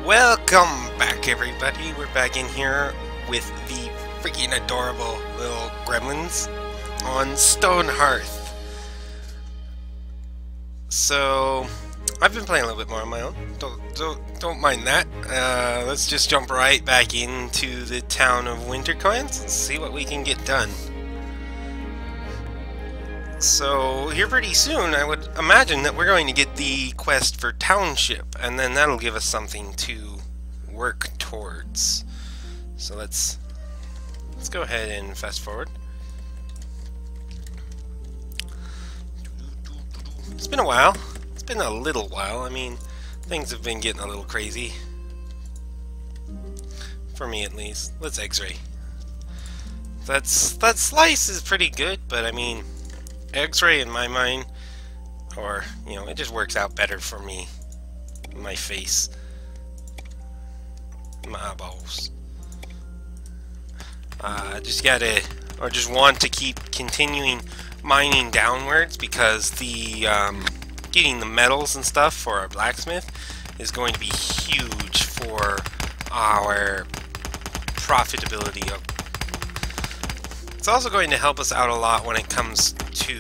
Welcome back, everybody. We're back in here with the freaking adorable little gremlins on Stone Hearth. So, I've been playing a little bit more on my own. Don't mind that. Let's just jump right back into the town of Wintercoins and see what we can get done. So, here pretty soon, I would imagine that we're going to get the quest for Township, and then that'll give us something to work towards. So let's go ahead and fast forward. It's been a while. It's been a little while. I mean, things have been getting a little crazy. For me, at least. Let's X-ray. That slice is pretty good, but I mean, X-ray in my mind, or, you know, it just works out better for me. My face. My eyeballs. Just want to keep continuing mining downwards, because the, getting the metals and stuff for our blacksmith is going to be huge for our profitability. It's also going to help us out a lot when it comes to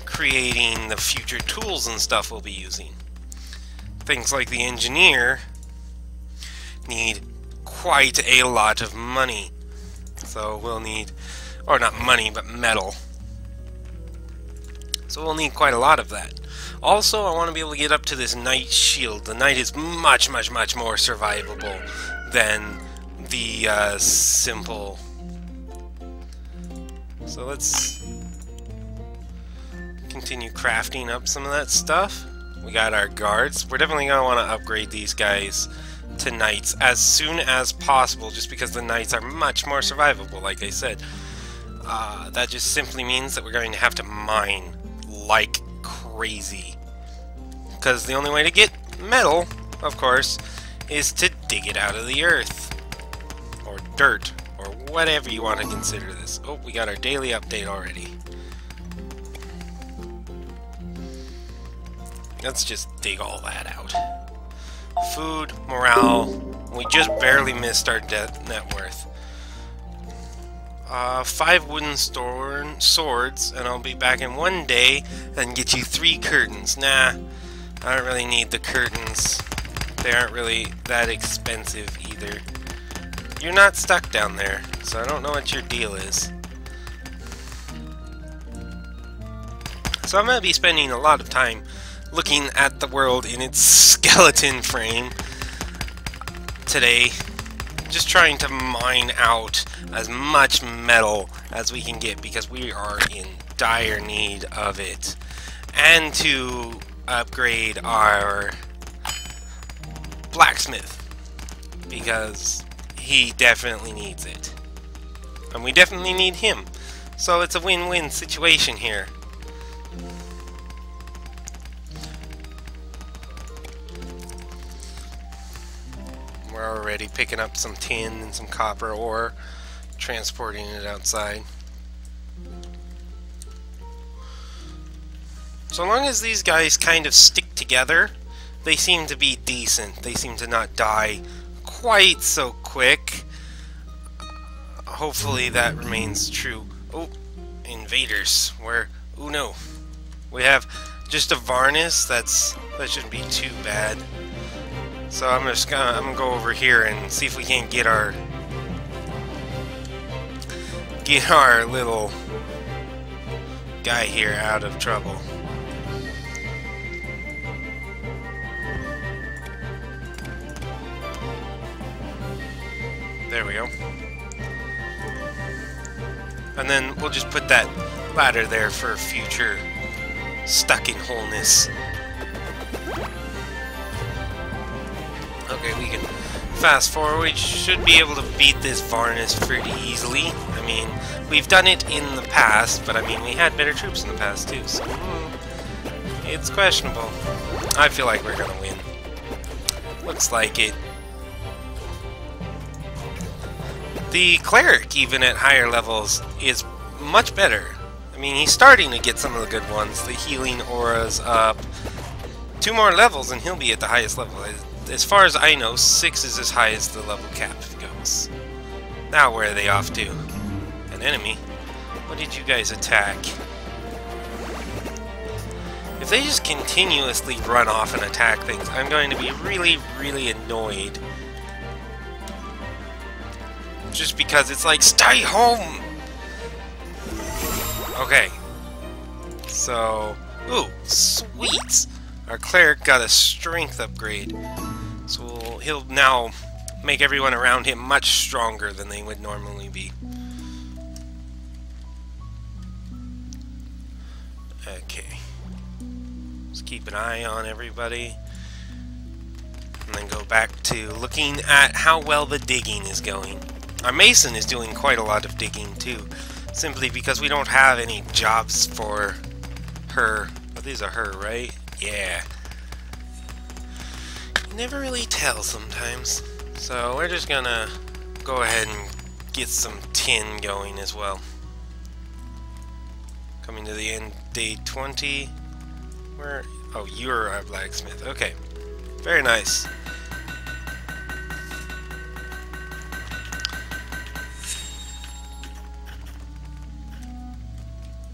creating the future tools and stuff we'll be using. Things like the engineer need quite a lot of money. So we'll need, or not money, but metal. So we'll need quite a lot of that. Also, I want to be able to get up to this knight shield. The knight is much more survivable than the simple. So let's continue crafting up some of that stuff. We got our guards. We're definitely going to want to upgrade these guys to knights as soon as possible, just because the knights are much more survivable, like I said. That just simply means that we're going to have to mine like crazy. Because the only way to get metal, of course, is to dig it out of the earth. Or dirt. Or whatever you want to consider this. Oh, we got our daily update already. Let's just dig all that out. Food, morale. We just barely missed our net worth. 5 wooden swords, and I'll be back in 1 day and get you 3 curtains. Nah, I don't really need the curtains. They aren't really that expensive either. You're not stuck down there, so I don't know what your deal is. So I'm going to be spending a lot of time looking at the world in its skeleton frame today, just trying to mine out as much metal as we can get, because we are in dire need of it, and to upgrade our blacksmith, because he definitely needs it, and we definitely need him. So it's a win-win situation here. We're already picking up some tin and some copper ore, transporting it outside. So long as these guys kind of stick together, they seem to be decent. They seem to not die quite so quick. Hopefully that remains true. Oh, invaders. Oh no. We have just a varnish. That shouldn't be too bad. So I'm gonna go over here and see if we can't get our little guy here out of trouble. There we go. And then we'll just put that ladder there for future stuck in wholeness. Okay, we can fast forward. We should be able to beat this varnish pretty easily. I mean, we've done it in the past, but I mean, we had better troops in the past too, so it's questionable. I feel like we're gonna win. Looks like it. The cleric, even at higher levels, is much better. I mean, he's starting to get some of the good ones. The healing aura's up. 2 more levels and he'll be at the highest level. as far as I know, 6 is as high as the level cap goes. Now where are they off to? An enemy? What did you guys attack? If they just continuously run off and attack things, I'm going to be really, really annoyed. Just because it's like, stay home! Okay. So, ooh, sweet! Our cleric got a strength upgrade. So he'll now make everyone around him much stronger than they would normally be. Okay. Let's keep an eye on everybody. And then go back to looking at how well the digging is going. Our mason is doing quite a lot of digging too. Simply because we don't have any jobs for her. Oh, these are her, right? Yeah. You never really tell sometimes. So we're just gonna go ahead and get some tin going as well. Coming to the end, day 20. Where? Oh, you're a blacksmith. Okay. Very nice.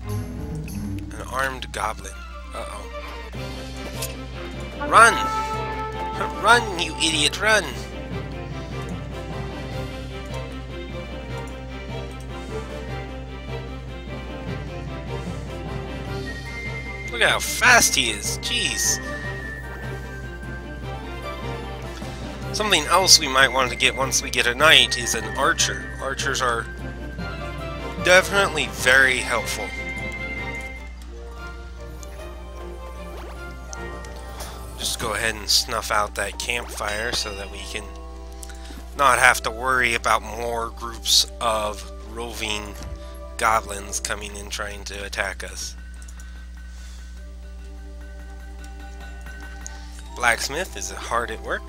An armed goblin. Uh-oh. Run! Run, you idiot, run! Look at how fast he is, jeez. Something else we might want to get once we get a knight is an archer. Archers are definitely very helpful. Just go ahead and snuff out that campfire so that we can not have to worry about more groups of roving goblins coming in trying to attack us. Blacksmith is hard at work.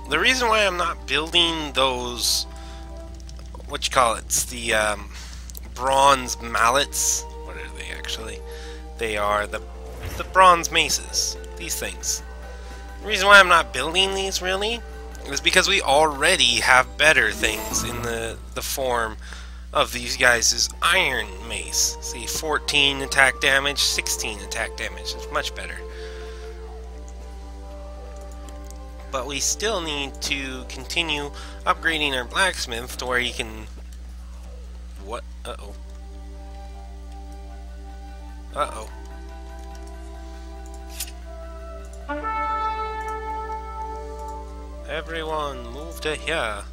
The reason why I'm not building those, what you call it, it's the bronze mallets. What are they actually? They are the bronze maces. These things. The reason why I'm not building these really is because we already have better things in the form of these guys' iron mace. See, 14 attack damage, 16 attack damage. It's much better. But we still need to continue upgrading our blacksmith to where he can... What? Uh-oh. Uh-oh. Everyone, move to here.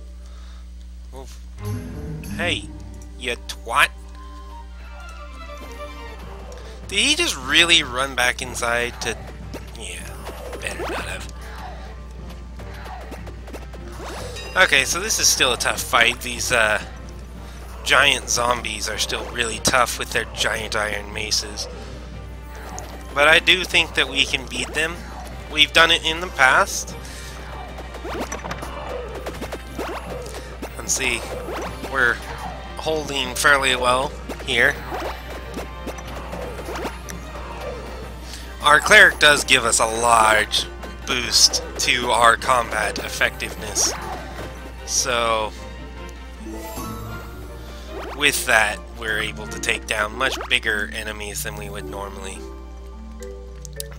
Move. Hey, you twat. Did he just really run back inside to... Yeah, better not have. Okay, so this is still a tough fight. These giant zombies are still really tough with their giant iron maces. But I do think that we can beat them. We've done it in the past. And see, we're holding fairly well here. Our cleric does give us a large boost to our combat effectiveness. So, with that, we're able to take down much bigger enemies than we would normally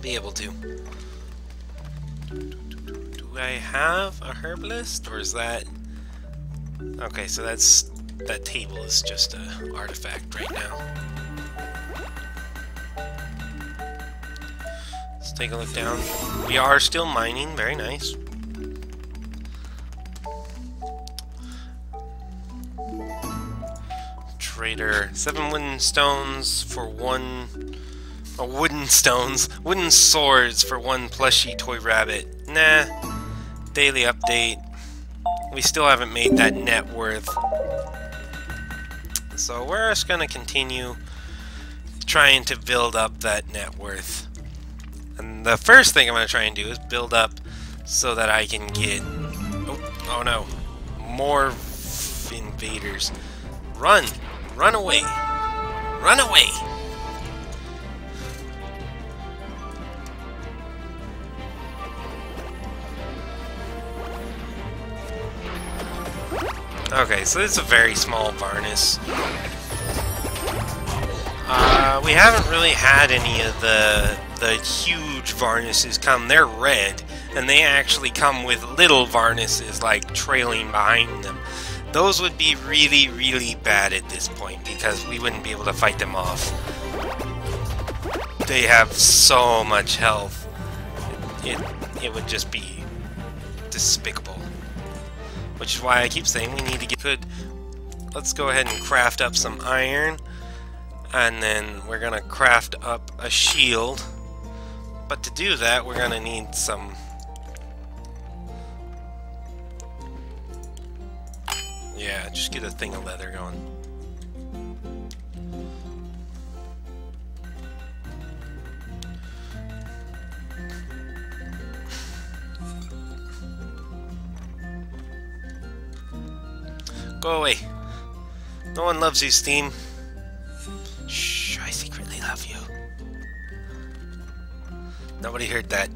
be able to. Do I have a herbalist, or is that... Okay, so that table is just an artifact right now. Let's take a look down. We are still mining, very nice. Trader, 7 wooden stones for 1... wooden stones. Wooden swords for 1 plushy toy rabbit. Nah. Daily update. We still haven't made that net worth. So we're just gonna continue trying to build up that net worth. And the first thing I'm gonna try and do is build up so that I can get... Oh no. More invaders. Run! Run away! Run away! Okay, so this is a very small Varnis. We haven't really had any of the huge Varnises come. They're red, and they actually come with little Varnises, like, trailing behind them. Those would be really, really bad at this point, because we wouldn't be able to fight them off. They have so much health. It would just be despicable. Which is why I keep saying we need to get good. Let's go ahead and craft up some iron. And then we're gonna craft up a shield. But to do that, we're gonna need some... Yeah, just get a thing of leather going. Go away. No one loves you, Steam. Shh, I secretly love you. Nobody heard that.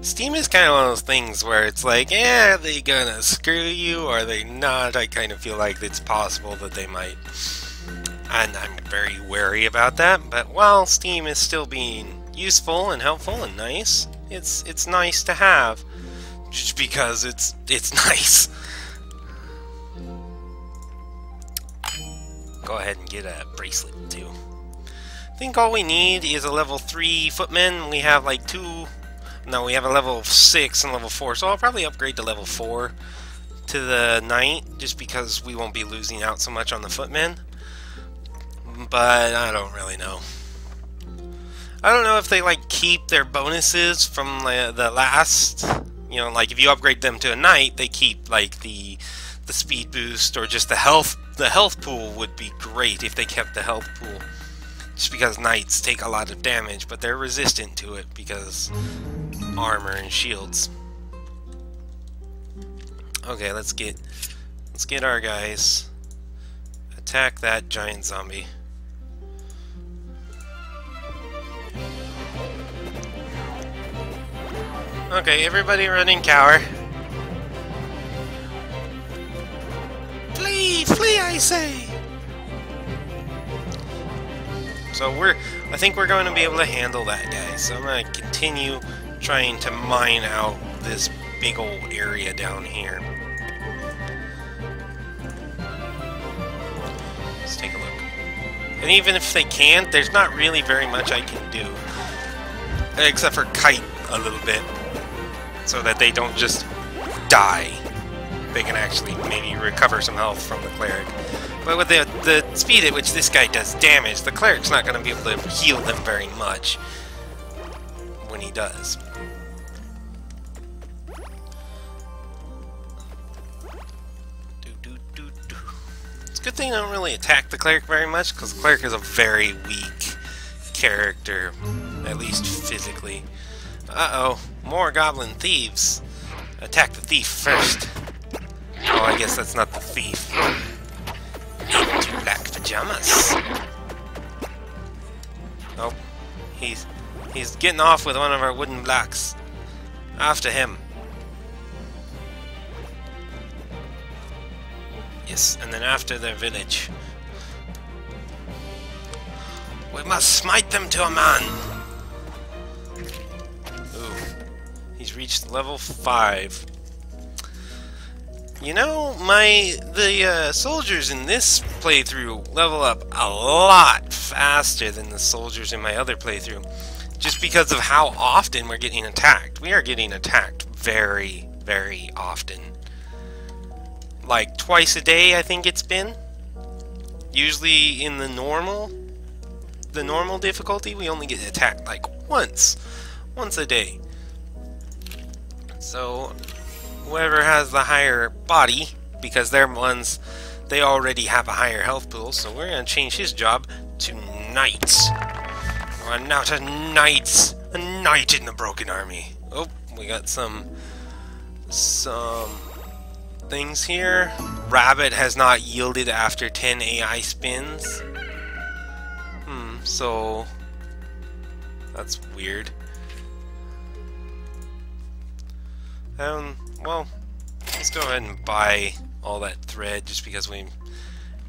Steam is kind of one of those things where it's like, yeah, are they gonna screw you or are they not? I kind of feel like it's possible that they might. And I'm very wary about that, but while Steam is still being useful and helpful and nice, it's nice to have. Just because it's nice. Go ahead and get a bracelet too. I think all we need is a level 3 footman. We have like 2... No, we have a level 6 and level 4, so I'll probably upgrade to level 4 to the knight, just because we won't be losing out so much on the footmen. But I don't really know. I don't know if they like keep their bonuses from the last... You know, like if you upgrade them to a knight, they keep like the speed boost or just the health. The health pool would be great if they kept the health pool. Just because knights take a lot of damage, but they're resistant to it because armor and shields. Okay, let's get our guys. Attack that giant zombie. Okay, everybody run and cower. Flee! Flee, I say! So I think we're going to be able to handle that guy. So I'm going to continue trying to mine out this big old area down here. Let's take a look. And even if they can't, there's not really very much I can do. Except for kite a little bit. So that they don't just die. They can actually maybe recover some health from the cleric. But with the speed at which this guy does damage, the cleric's not going to be able to heal them very much when he does. It's a good thing I don't really attack the cleric very much, because the cleric is a very weak character, at least physically. Uh-oh, more goblin thieves. Attack the thief first. Oh, I guess that's not the thief. Into black pajamas. Oh, he's getting off with one of our wooden blocks. After him. Yes, and then after their village. We must smite them to a man. Ooh, he's reached level 5. You know, the soldiers in this playthrough level up a lot faster than the soldiers in my other playthrough. Just because of how often we're getting attacked. We are getting attacked very, very often. Like twice a day, I think it's been. Usually in the normal difficulty, we only get attacked like once a day. So whoever has the higher body, because they're ones, they already have a higher health pool, so we're going to change his job to knights. We're now to knights, a knight in the broken army. Oh, we got some things here. Rabbit has not yielded after 10 AI spins. So that's weird. Well, Let's go ahead and buy all that thread just because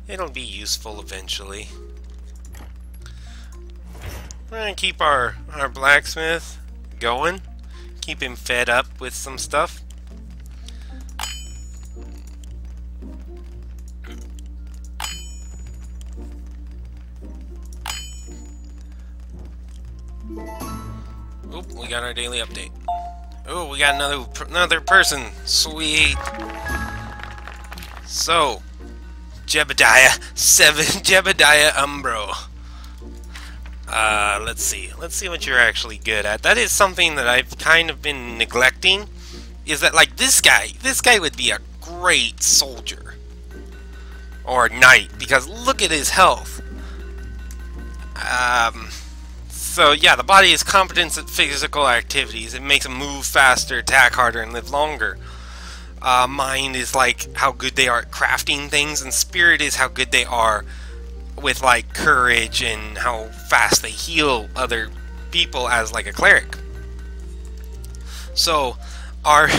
it'll be useful eventually. We're gonna keep our blacksmith going. Keep him fed up with some stuff. Oop, we got our daily update. Oh, we got another person. Sweet. So, Jebediah 7, Jebediah Umbro. Let's see. Let's see what you're actually good at. That is something that I've kind of been neglecting. Is that, like, this guy would be a great soldier. Or knight, because look at his health. So yeah, the body is competence at physical activities. It makes them move faster, attack harder, and live longer. Mind is like how good they are at crafting things, and spirit is how good they are with like courage and how fast they heal other people as like a cleric. So our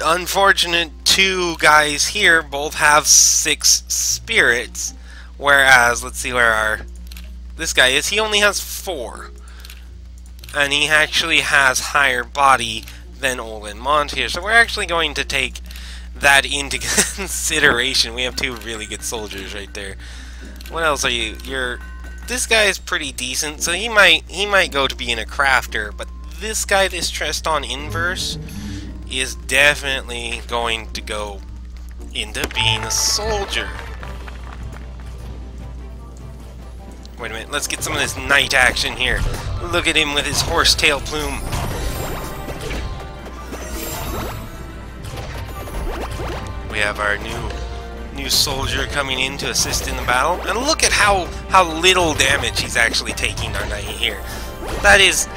unfortunate two guys here both have 6 spirits, whereas let's see where this guy is. He only has 4, and he actually has higher body than Olin Mont here. So we're actually going to take that into consideration. We have 2 really good soldiers right there. What else are you? This guy is pretty decent, so he might go to being a crafter. But this guy, this Treston Inverse, is definitely going to go into being a soldier. Wait a minute, let's get some of this knight action here. Look at him with his horsetail plume. We have our new soldier coming in to assist in the battle. And look at how little damage he's actually taking, our knight here. That is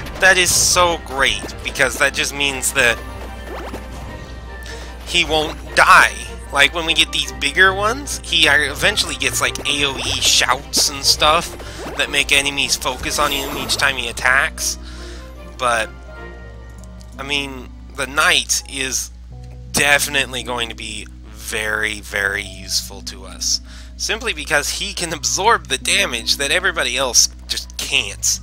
so great, because that just means that he won't die. Like, when we get these bigger ones, he eventually gets, like, AoE shouts and stuff that make enemies focus on him each time he attacks. But, I mean, the knight is definitely going to be very, very useful to us. Simply because he can absorb the damage that everybody else just can't.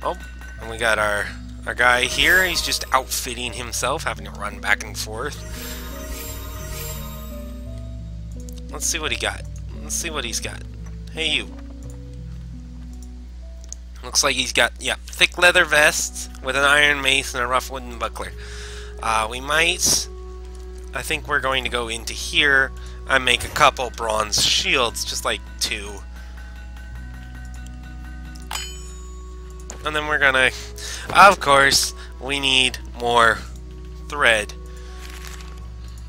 Oh, and we got our guy here. He's just outfitting himself, having to run back and forth. Let's see what he got. Let's see what he's got. Hey, you. Looks like he's got, yeah, thick leather vest with an iron mace and a rough wooden buckler. I think we're going to go into here and make a couple bronze shields, just like 2. And then we're gonna, of course, we need more thread.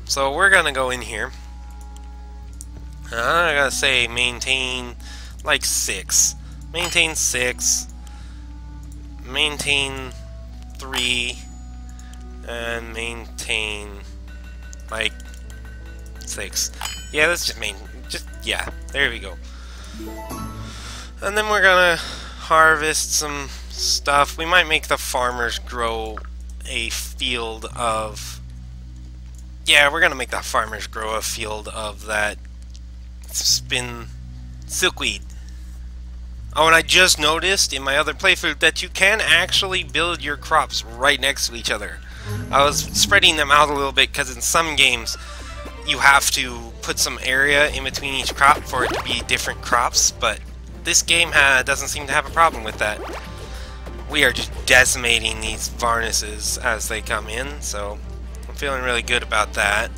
So we're gonna go in here. I gotta say, maintain like 6. Maintain 6. Maintain 3. And maintain like 6. Yeah, let's just yeah, there we go. And then we're gonna harvest some stuff. We might make the farmers grow a field of... Yeah, we're gonna make the farmers grow a field of that silkweed. Oh, and I just noticed in my other playthrough that you can actually build your crops right next to each other. I was spreading them out a little bit because in some games you have to put some area in between each crop for it to be different crops, but this game doesn't seem to have a problem with that. We are just decimating these varnises as they come in, so I'm feeling really good about that.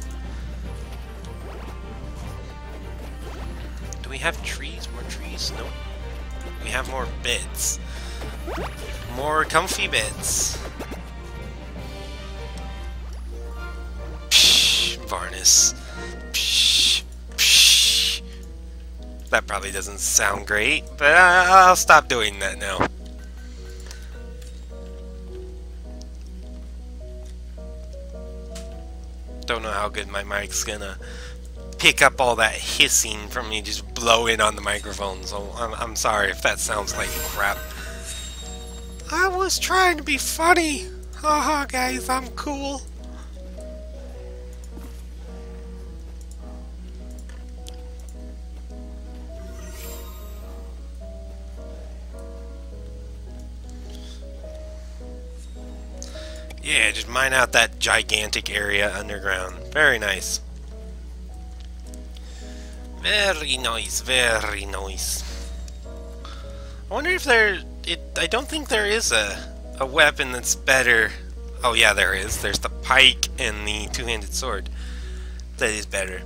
Do we have trees? More trees? Nope. We have more beds. More comfy beds. Psh, varnish. Psh, psh. That probably doesn't sound great, but I'll stop doing that now. Don't know how good my mic's gonna pick up all that hissing from me just blowing on the microphone, so I'm sorry if that sounds like crap. I was trying to be funny. Haha, guys, I'm cool. Yeah, just mine out that gigantic area underground. Very nice. Very nice, very nice. I wonder if I don't think there is a weapon that's better. Oh yeah, there is. There's the pike and the two-handed sword. That is better.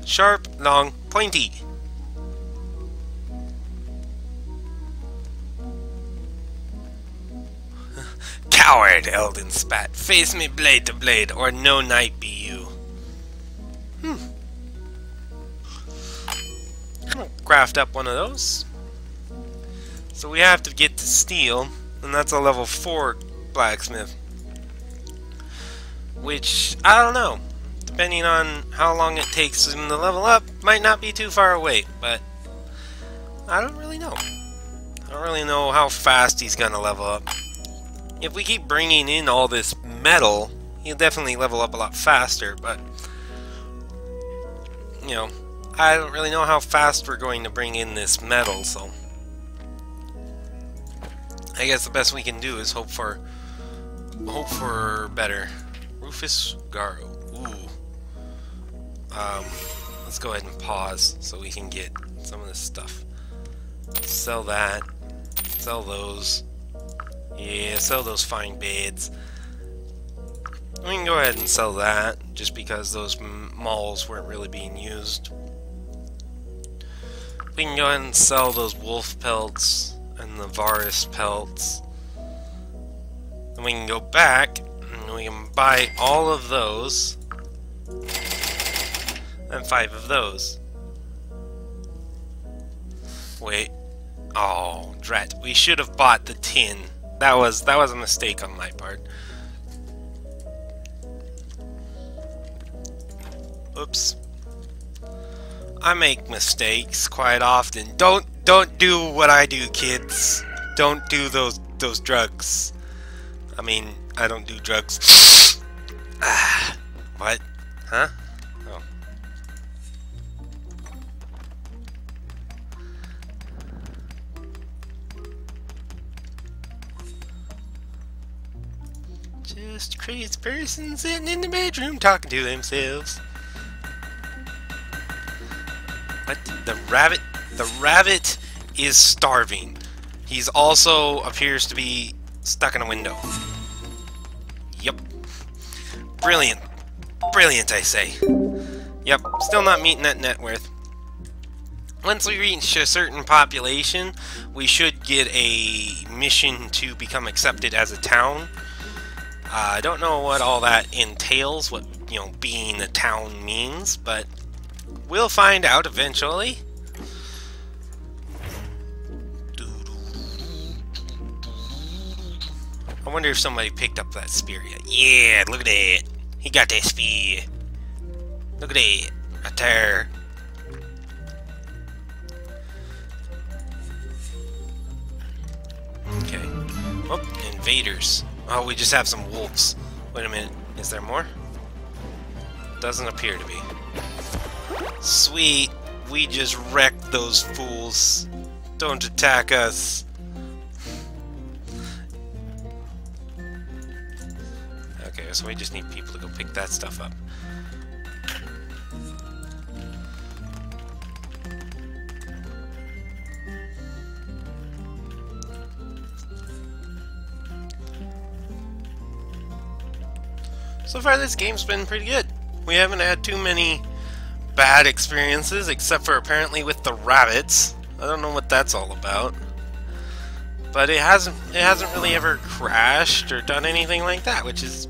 Sharp, long, pointy. Coward, Eldon spat. Face me blade to blade, or no knight be you. I'll craft up one of those. So we have to get to steel, and that's a level 4 blacksmith. Which, I don't know. Depending on how long it takes him to level up, might not be too far away, but I don't really know. I don't really know how fast he's gonna level up. If we keep bringing in all this metal, he'll definitely level up a lot faster, but you know, I don't really know how fast we're going to bring in this metal, so I guess the best we can do is hope for better. Rufus Garo. Ooh. Let's go ahead and pause so we can get some of this stuff. Sell that. Sell those. Yeah, sell those fine beds. We can go ahead and sell that, just because those malls weren't really being used. We can go ahead and sell those wolf pelts and the Varus pelts. And we can go back, and we can buy all of those, and 5 of those. Wait. Oh, drat. We should have bought the tin. That was a mistake on my part. Oops. I make mistakes quite often. Don't do what I do, kids. Don't do those drugs. I mean, I don't do drugs. What? Huh? Oh. Just a crazy person sitting in the bedroom talking to themselves. What? The rabbit is starving. He's also appears to be stuck in a window. Yep. Brilliant. Brilliant, I say. Yep, still not meeting that net worth. Once we reach a certain population, we should get a mission to become accepted as a town. I don't know what all that entails, what, you know, being a town means, but we'll find out eventually. I wonder if somebody picked up that spear yet. Yeah, look at that. He got that spear. Look at that. Right there. Okay. Oh, invaders. Oh, we just have some wolves. Wait a minute. Is there more? Doesn't appear to be. Sweet. We just wrecked those fools. Don't attack us. Okay, so we just need people to go pick that stuff up. So far this game's been pretty good. We haven't had too many bad experiences, except for apparently with the rabbits. I don't know what that's all about. But it hasn't really ever crashed or done anything like that, which is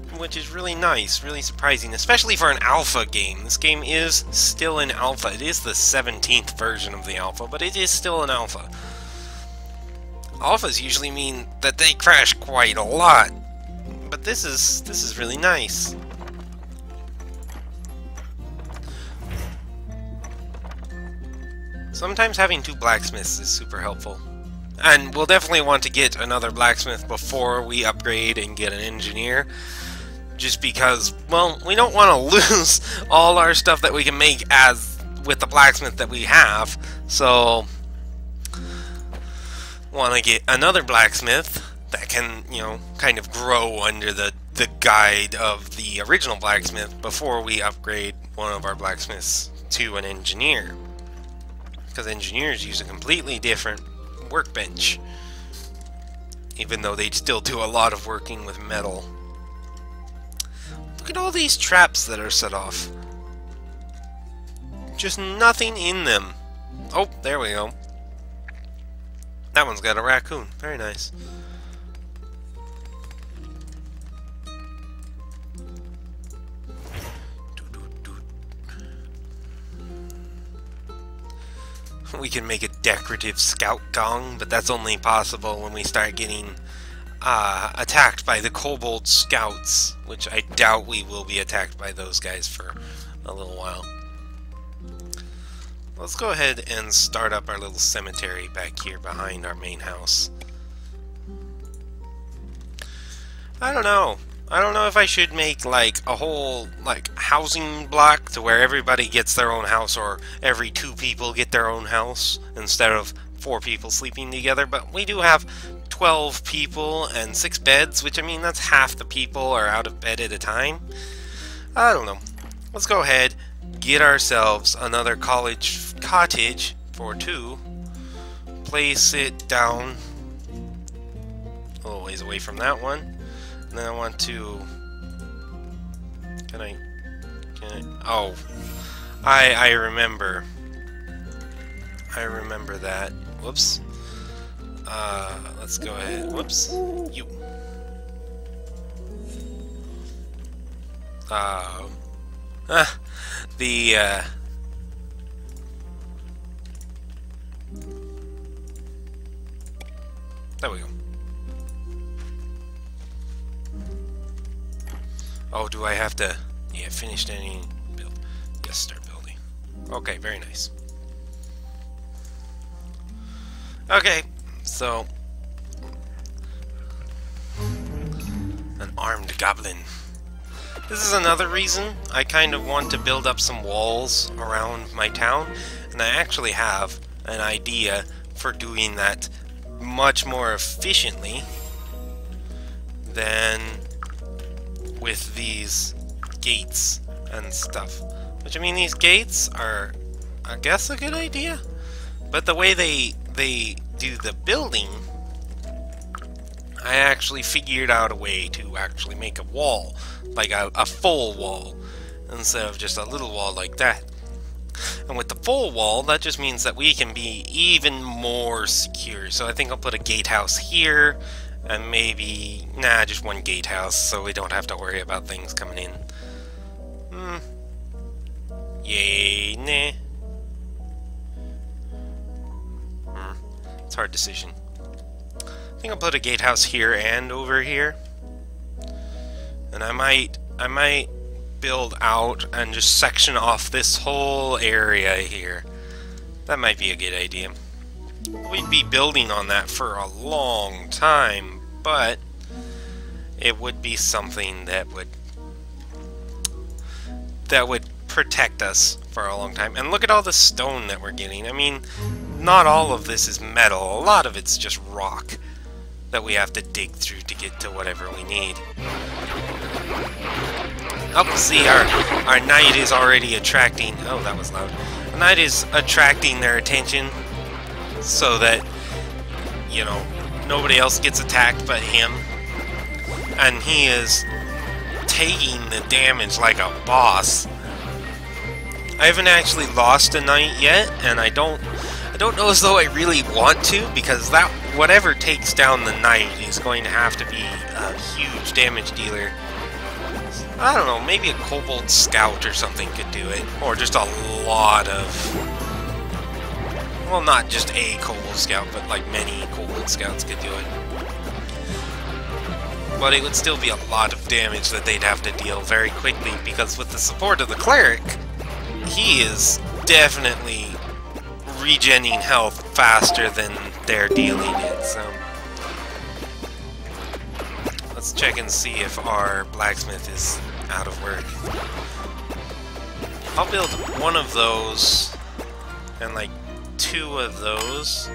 really nice, really surprising, especially for an alpha game. This game is still in alpha. It is the 17th version of the alpha, but it is still an alpha. Alphas usually mean that they crash quite a lot. But this is really nice. Sometimes having 2 blacksmiths is super helpful. And we'll definitely want to get another blacksmith before we upgrade and get an engineer. Just because, well, we don't want to lose all our stuff that we can make as with the blacksmith that we have. So, want to get another blacksmith that can, you know, kind of grow under the guide of the original blacksmith before we upgrade one of our blacksmiths to an engineer. Because engineers use a completely different workbench, even though they still do a lot of working with metal. Look at all these traps that are set off. Just nothing in them. Oh, there we go. That one's got a raccoon. Very nice. We can make a decorative scout gong, but that's only possible when we start getting attacked by the kobold scouts, which I doubt we will be attacked by those guys for a little while. Let's go ahead and start up our little cemetery back here behind our main house. I don't know. I don't know if I should make like a whole like housing block to where everybody gets their own house, or every 2 people get their own house instead of 4 people sleeping together. But we do have 12 people and 6 beds, which I mean that's half the people are out of bed at a time. I don't know. Let's go ahead, get ourselves another cottage for 2. Place it down a little ways away from that one. And then I want to... Can I... Oh. I remember. I remember that. Whoops. Let's go ahead. Whoops. You. There we go. Oh, do I have to... Yeah, finished any build. Yes, start building. Okay, very nice. Okay, so... An armed goblin. This is another reason I kind of want to build up some walls around my town. And I actually have an idea for doing that much more efficiently than with these gates and stuff. Which, I mean, these gates are, I guess, a good idea. But the way they do the building, I actually figured out a way to actually make a wall, like a full wall, instead of just a little wall like that. And with the full wall, that just means that we can be even more secure. So I think I'll put a gatehouse here, and maybe, nah, just one gatehouse, so we don't have to worry about things coming in. Yay, nah. It's a hard decision. I think I'll put a gatehouse here and over here. And I might build out and just section off this whole area here. That might be a good idea. We'd be building on that for a long time, but it would be something that would protect us for a long time. And look at all the stone that we're getting. I mean, not all of this is metal. A lot of it's just rock that we have to dig through to get to whatever we need. Oh, see, our knight is already attracting... Oh, that was loud. The knight is attracting their attention so that, you know, nobody else gets attacked but him. And he is taking the damage like a boss. I haven't actually lost a knight yet, and I don't know as though I really want to, because that whatever takes down the knight is going to have to be a huge damage dealer. I don't know, maybe a kobold scout or something could do it, or just a lot of, well, not just a kobold scout, but like many kobold scouts could do it. But it would still be a lot of damage that they'd have to deal very quickly, because with the support of the cleric, he is definitely regenerating health faster than they're dealing it, so... Let's check and see if our blacksmith is out of work. I'll build one of those, and like 2 of those.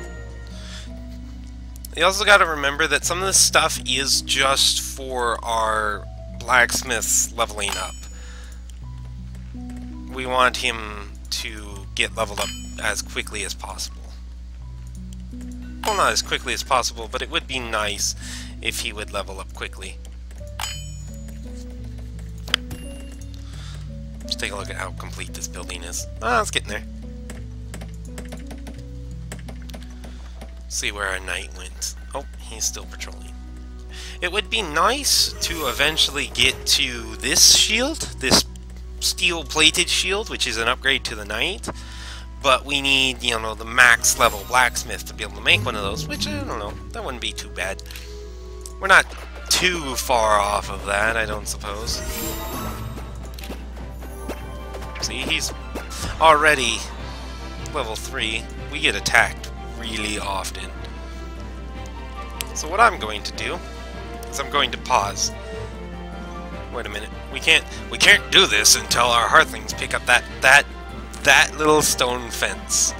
You also gotta remember that some of this stuff is just for our blacksmith's leveling up. We want him to get leveled up as quickly as possible. Well, not as quickly as possible, but it would be nice if he would level up quickly. Let's take a look at how complete this building is. Ah, it's getting there. See where our knight went. Oh, he's still patrolling. It would be nice to eventually get to this shield, this steel-plated shield, which is an upgrade to the knight. But we need, you know, the max level blacksmith to be able to make one of those, which, I don't know, that wouldn't be too bad. We're not too far off of that, I don't suppose. See, he's already level 3. We get attacked really often. So what I'm going to do is I'm going to pause. Wait a minute. We can't do this until our hearthlings pick up that little stone fence.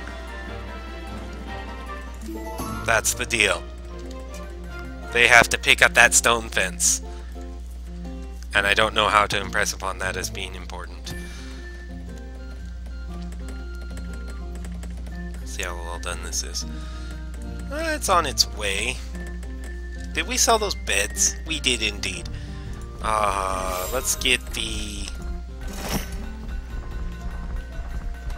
That's the deal. They have to pick up that stone fence. And I don't know how to impress upon that as being important. See how well done this is. It's on its way. Did we sell those beds? We did indeed. Let's get the...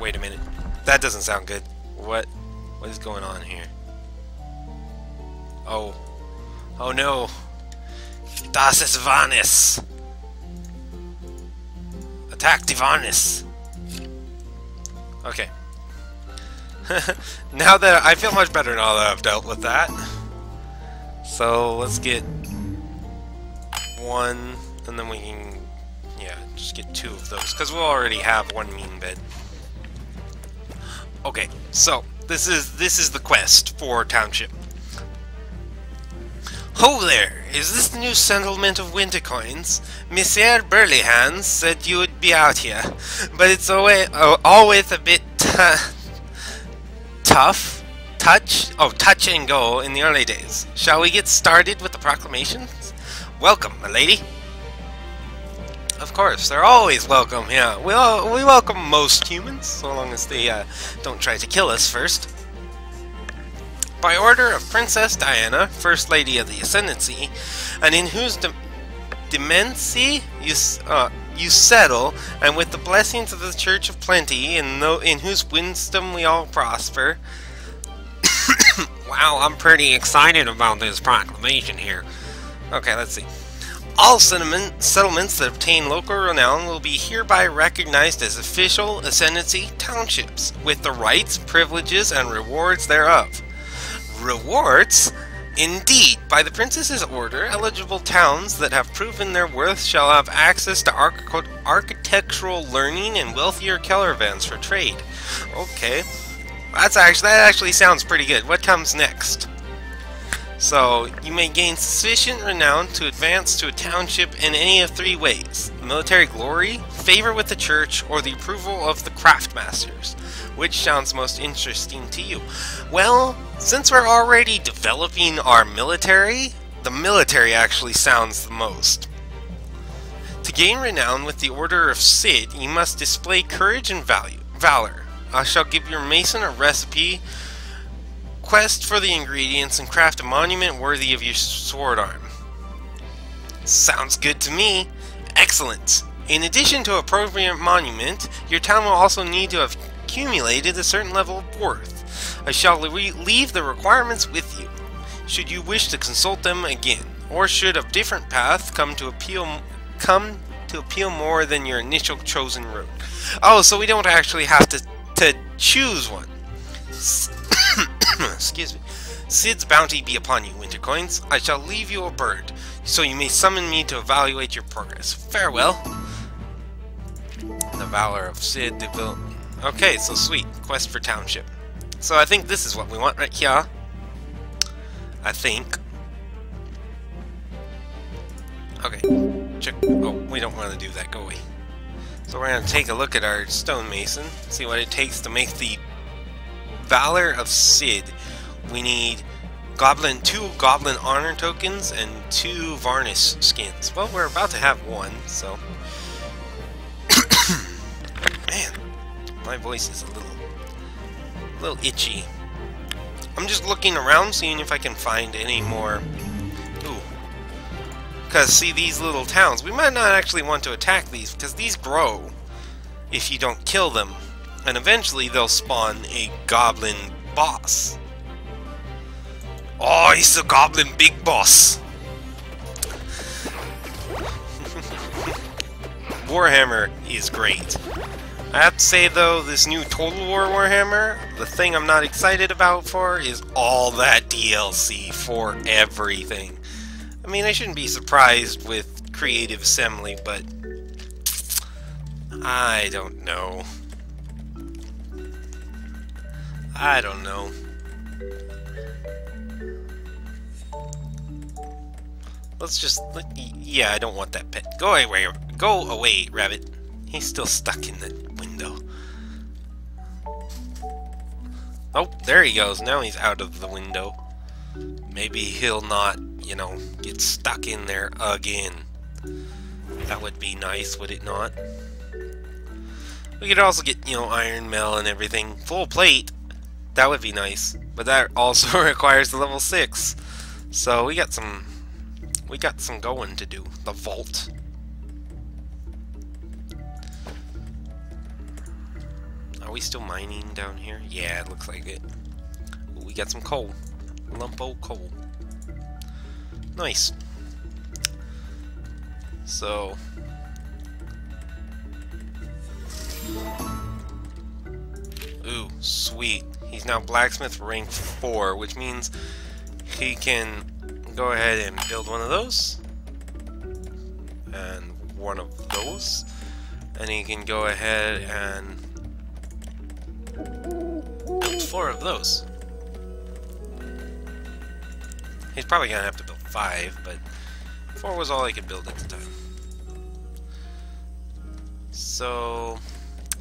Wait a minute. That doesn't sound good. What is going on here? Oh. Oh no. Das ist Vanis. Attack the Vanis. Okay. Now that I feel much better now that I've dealt with that. So let's get 1, and then we can, yeah, just get 2 of those, because we'll already have 1 mean bed. Okay, so this is the quest for Township. Ho there! Is this the new settlement of Wintercoins? Monsieur Burleyhands said you would be out here, but it's always a bit tough. Touch and go in the early days. Shall we get started with the proclamations? Welcome, my lady. Of course, they're always welcome, yeah. We welcome most humans, so long as they don't try to kill us first. By order of Princess Diana, First Lady of the Ascendancy, and in whose demency you settle, and with the blessings of the Church of Plenty, in whose wisdom we all prosper. Wow, I'm pretty excited about this proclamation here. Okay, let's see. All settlements that obtain local renown will be hereby recognized as official Ascendancy townships, with the rights, privileges, and rewards thereof. Rewards? Indeed, by the Princess's order, eligible towns that have proven their worth shall have access to architectural learning and wealthier caravans for trade. Okay. That actually sounds pretty good. What comes next? So, you may gain sufficient renown to advance to a township in any of 3 ways. Military glory, favor with the church, or the approval of the craftmasters. Which sounds most interesting to you? Well, since we're already developing our military, the military actually sounds the most. To gain renown with the Order of Cid, you must display courage and valor. I shall give your mason a recipe, quest for the ingredients, and craft a monument worthy of your sword arm. Sounds good to me. Excellent. In addition to appropriate monument, your town will also need to have accumulated a certain level of worth. I shall leave the requirements with you, should you wish to consult them again, or should a different path come to appeal more than your initial chosen route. Oh, so we don't actually have to choose one. Excuse me. Cid's bounty be upon you, Wintercoins. I shall leave you a bird, so you may summon me to evaluate your progress. Farewell. The valor of Cid developed. Okay, so sweet. Quest for township. So I think this is what we want right here. I think. Okay, check. Oh, we don't want to do that. Go away. So we're going to take a look at our stonemason, see what it takes to make the Valor of Sid. We need two goblin honor tokens and 2 varnish skins. Well, we're about to have 1, so... Man, my voice is a little itchy. I'm just looking around, seeing if I can find any more... Ooh. Because, see, these little towns, we might not actually want to attack these, because these grow if you don't kill them. And eventually they'll spawn a goblin boss. Oh, he's the goblin big boss! Warhammer is great. I have to say though, this new Total War Warhammer, the thing I'm not excited about for is all that DLC for everything. I mean, I shouldn't be surprised with Creative Assembly, but I don't know. I don't know. Let's just... Yeah, I don't want that pet. Go away, rabbit. He's still stuck in the window. Oh, there he goes. Now he's out of the window. Maybe he'll not, you know, get stuck in there again. That would be nice, would it not? We could also get, you know, iron mail and everything. Full plate. That would be nice. But that also requires the level 6. So we got some going to do. The vault. Are we still mining down here? Yeah, it looks like it. Ooh, we got some coal. Lump of coal. Nice. So... Ooh, sweet. He's now blacksmith rank 4, which means he can go ahead and build one of those. And one of those. And he can go ahead and build 4 of those. He's probably gonna have to build 5, but 4 was all he could build at the time. So...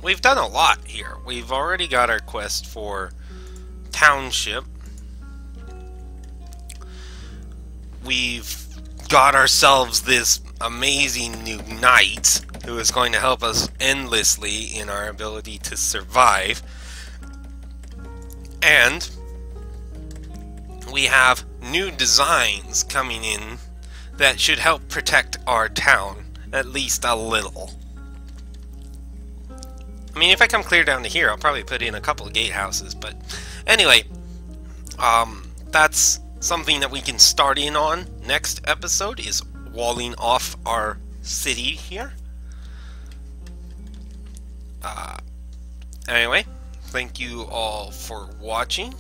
we've done a lot here. We've already got our quest for Township. We've got ourselves this amazing new knight who is going to help us endlessly in our ability to survive. And we have new designs coming in that should help protect our town, at least a little. I mean, if I come clear down to here, I'll probably put in a couple of gatehouses, but anyway, that's something that we can start in on next episode, is walling off our city here. Anyway, thank you all for watching.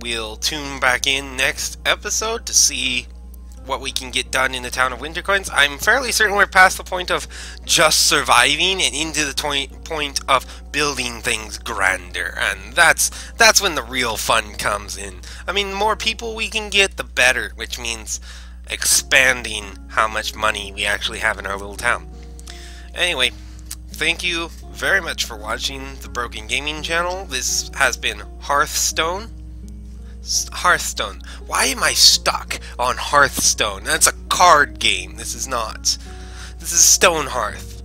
We'll tune back in next episode to see what we can get done in the town of Wintercoins. I'm fairly certain we're past the point of just surviving and into the point of building things grander, and that's when the real fun comes in. I mean, the more people we can get, the better, which means expanding how much money we actually have in our little town. Anyway, thank you very much for watching the Broken Gaming channel. This has been Hearthstone. Hearthstone. Why am I stuck on Hearthstone? That's a card game. This is not. This is Stonehearth.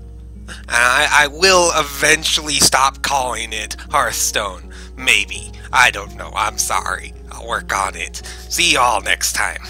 And I will eventually stop calling it Hearthstone. Maybe. I don't know. I'm sorry. I'll work on it. See y'all next time.